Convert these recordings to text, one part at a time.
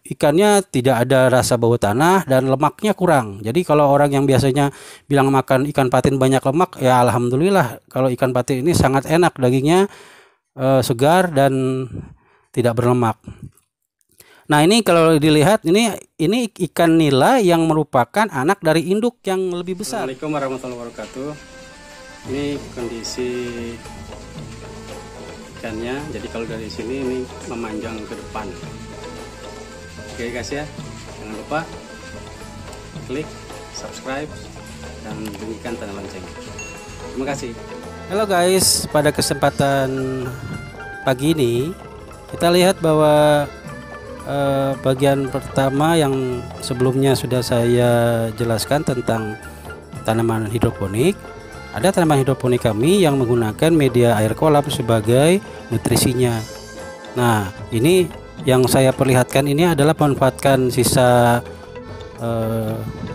ikannya tidak ada rasa bau tanah dan lemaknya kurang. Jadi kalau orang yang biasanya bilang makan ikan patin banyak lemak, ya alhamdulillah kalau ikan patin ini sangat enak dagingnya, segar dan tidak berlemak. Nah, ini kalau dilihat ini ikan nila yang merupakan anak dari induk yang lebih besar. Assalamualaikum warahmatullahi wabarakatuh. Ini kondisi ikannya. Jadi kalau dari sini ini memanjang ke depan. Oke guys ya, jangan lupa klik subscribe dan bunyikan tanda lonceng. Terima kasih. Halo guys, pada kesempatan pagi ini kita lihat bahwa bagian pertama yang sebelumnya sudah saya jelaskan tentang tanaman hidroponik. Ada tanaman hidroponik kami yang menggunakan media air kolam sebagai nutrisinya. Nah, ini yang saya perlihatkan ini adalah memanfaatkan sisa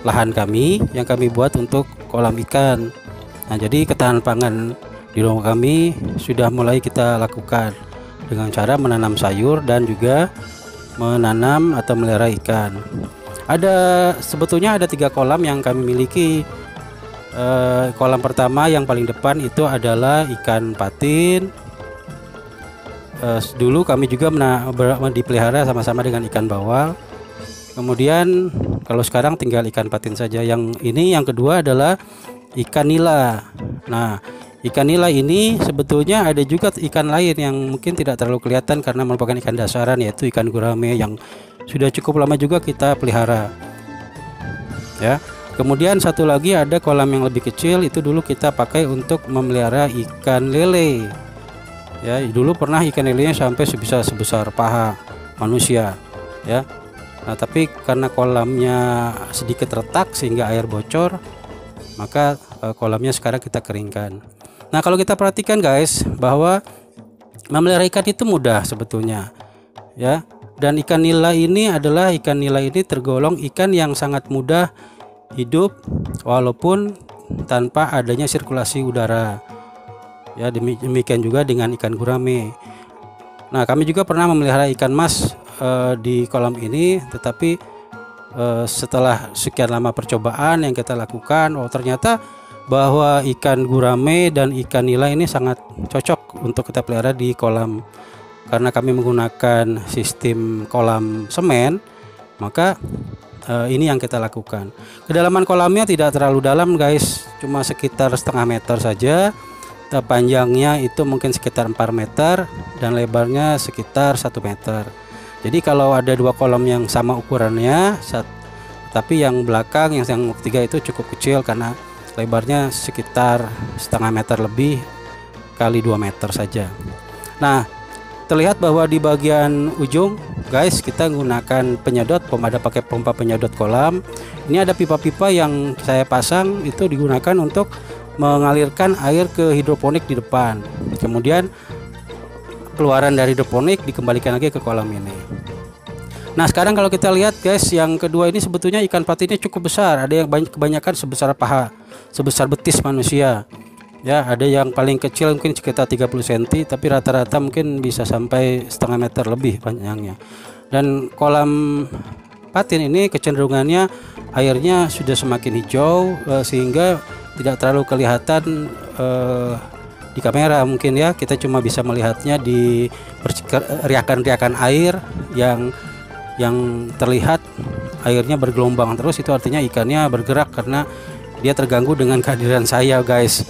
lahan kami yang kami buat untuk kolam ikan. Nah, jadi ketahanan pangan di rumah kami sudah mulai kita lakukan dengan cara menanam sayur dan juga menanam atau melihara ikan. Sebetulnya ada 3 kolam yang kami miliki. Kolam pertama yang paling depan itu adalah ikan patin. Dulu kami juga dipelihara sama-sama dengan ikan bawal. Kemudian kalau sekarang tinggal ikan patin saja. Yang kedua adalah ikan nila. Nah, ikan nila ini sebetulnya ada juga ikan lain yang mungkin tidak terlalu kelihatan karena merupakan ikan dasaran, yaitu ikan gurame yang sudah cukup lama juga kita pelihara. Ya. Kemudian satu lagi ada kolam yang lebih kecil, itu dulu kita pakai untuk memelihara ikan lele. Ya, dulu pernah ikan lelenya sampai sebesar paha manusia, ya. Nah, tapi karena kolamnya sedikit retak sehingga air bocor, maka kolamnya sekarang kita keringkan. Nah, kalau kita perhatikan guys, bahwa memelihara ikan itu mudah sebetulnya, ya. Dan ikan nila ini tergolong ikan yang sangat mudah hidup walaupun tanpa adanya sirkulasi udara. Ya, demikian juga dengan ikan gurame. Nah, kami juga pernah memelihara ikan mas di kolam ini, tetapi setelah sekian lama percobaan yang kita lakukan, ternyata bahwa ikan gurame dan ikan nila ini sangat cocok untuk kita pelihara di kolam. Karena kami menggunakan sistem kolam semen, maka ini yang kita lakukan. Kedalaman kolamnya tidak terlalu dalam guys, cuma sekitar setengah meter saja. Panjangnya itu mungkin sekitar 4 meter dan lebarnya sekitar 1 meter. Jadi kalau ada 2 kolam yang sama ukurannya, tapi yang belakang yang ketiga itu cukup kecil karena lebarnya sekitar setengah meter lebih kali 2 meter saja. Nah, terlihat bahwa di bagian ujung guys kita menggunakan penyedot, ada pakai pompa penyedot kolam. Ini ada pipa-pipa yang saya pasang, itu digunakan untuk mengalirkan air ke hidroponik di depan. Kemudian keluaran dari hidroponik dikembalikan lagi ke kolam ini. Nah, sekarang kalau kita lihat guys, yang kedua ini sebetulnya ikan patinnya cukup besar. Ada yang kebanyakan sebesar paha, sebesar betis manusia. Ya, ada yang paling kecil mungkin sekitar 30 cm, tapi rata-rata mungkin bisa sampai setengah meter lebih panjangnya. Dan kolam patin ini kecenderungannya airnya sudah semakin hijau, sehingga tidak terlalu kelihatan di kamera mungkin ya. Kita cuma bisa melihatnya di riakan-riakan air yang terlihat airnya bergelombang terus. Itu artinya ikannya bergerak karena dia terganggu dengan kehadiran saya guys,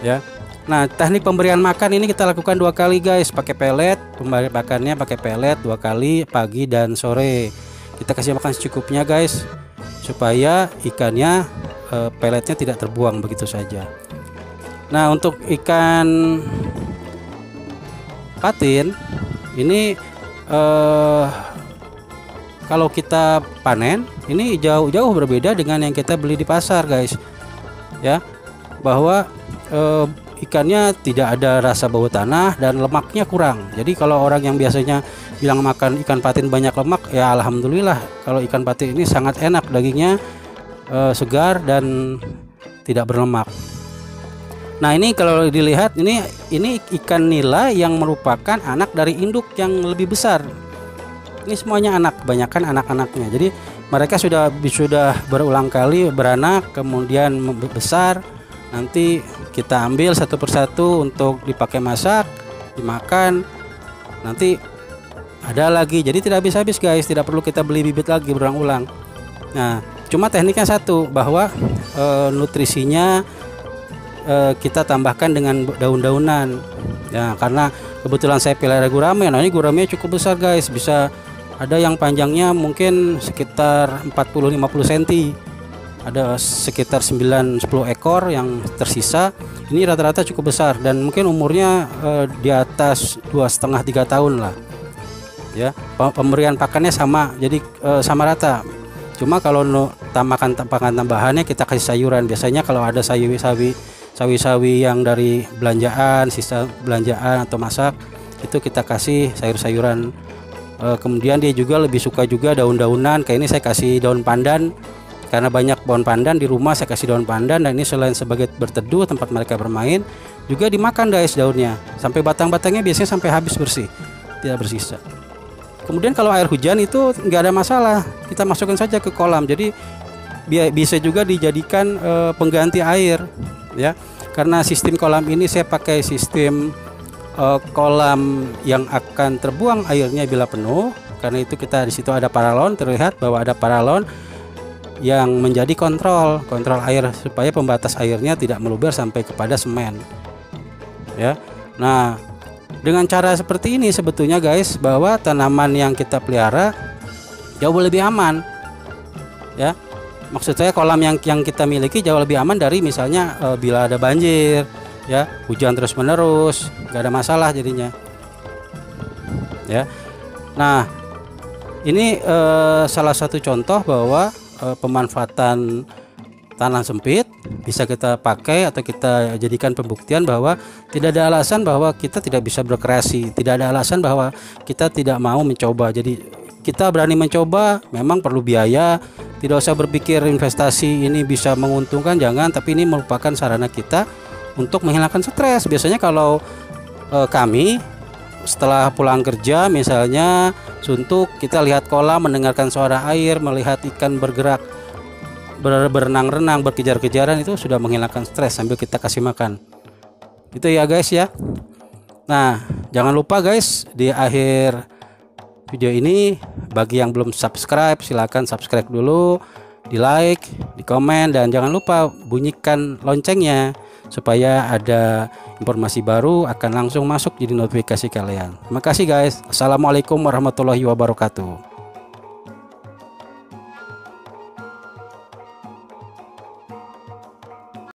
ya. Nah, teknik pemberian makan ini kita lakukan 2 kali guys, pakai pelet. Pemberian makannya pakai pelet 2 kali, pagi dan sore. Kita kasih makan secukupnya guys, supaya ikannya peletnya tidak terbuang begitu saja. Nah, untuk ikan patin ini kalau kita panen ini jauh-jauh berbeda dengan yang kita beli di pasar guys, ya. Bahwa ikannya tidak ada rasa bau tanah dan lemaknya kurang. Jadi kalau orang yang biasanya bilang makan ikan patin banyak lemak, ya alhamdulillah kalau ikan patin ini sangat enak dagingnya, segar dan tidak berlemak. Nah, ini kalau dilihat ini ikan nila yang merupakan anak dari induk yang lebih besar. Ini semuanya anak, kebanyakan anak-anaknya. Jadi mereka sudah berulang kali beranak, kemudian besar. Nanti kita ambil satu persatu untuk dipakai masak, dimakan. Nanti ada lagi. Jadi tidak habis-habis guys, tidak perlu kita beli bibit lagi berulang-ulang. Nah, cuma tekniknya satu, bahwa nutrisinya kita tambahkan dengan daun-daunan. Ya, karena kebetulan saya pelihara gurame. Nah, ini gurame cukup besar guys, bisa ada yang panjangnya mungkin sekitar 40-50 cm. Ada sekitar 9-10 ekor yang tersisa. Ini rata-rata cukup besar dan mungkin umurnya di atas 2,5-3 tahun lah. Ya, pemberian pakannya sama, jadi sama rata. Cuma kalau tambahkan pakan tambahannya kita kasih sayuran. Biasanya kalau ada sawi-sawi yang dari belanjaan, sisa belanjaan atau masak, itu kita kasih sayur-sayuran. Kemudian dia juga lebih suka juga daun-daunan. Kayak ini saya kasih daun pandan, karena banyak pohon pandan di rumah, saya kasih daun pandan. Dan ini selain sebagai berteduh, tempat mereka bermain, juga dimakan guys daunnya. Sampai batang-batangnya biasanya sampai habis bersih, tidak bersisa. Kemudian kalau air hujan itu nggak ada masalah, kita masukkan saja ke kolam. Jadi bisa juga dijadikan pengganti air, ya. Karena sistem kolam ini saya pakai sistem kolam yang akan terbuang airnya bila penuh. Karena itu kita di situ ada paralon, terlihat bahwa ada paralon yang menjadi kontrol air supaya pembatas airnya tidak meluber sampai kepada semen. Ya. Nah, dengan cara seperti ini sebetulnya guys, bahwa tanaman yang kita pelihara jauh lebih aman. Ya. Maksud saya kolam yang kita miliki jauh lebih aman dari misalnya bila ada banjir, ya, hujan terus menerus, nggak ada masalah jadinya. Ya. Nah, ini salah satu contoh bahwa pemanfaatan tanah sempit bisa kita pakai atau kita jadikan pembuktian bahwa tidak ada alasan bahwa kita tidak bisa berkreasi, tidak ada alasan bahwa kita tidak mau mencoba. Jadi kita berani mencoba, memang perlu biaya, tidak usah berpikir investasi ini bisa menguntungkan, jangan, tapi ini merupakan sarana kita untuk menghilangkan stres. Biasanya kalau kami setelah pulang kerja misalnya suntuk, kita lihat kolam, mendengarkan suara air, melihat ikan bergerak, berenang-renang, berkejar-kejaran, itu sudah menghilangkan stres sambil kita kasih makan. Itu ya guys ya. Nah, jangan lupa guys, di akhir video ini bagi yang belum subscribe silahkan subscribe dulu, di like, di komen, dan jangan lupa bunyikan loncengnya supaya ada informasi baru akan langsung masuk jadi notifikasi kalian. Terima kasih guys. Assalamualaikum warahmatullahi wabarakatuh.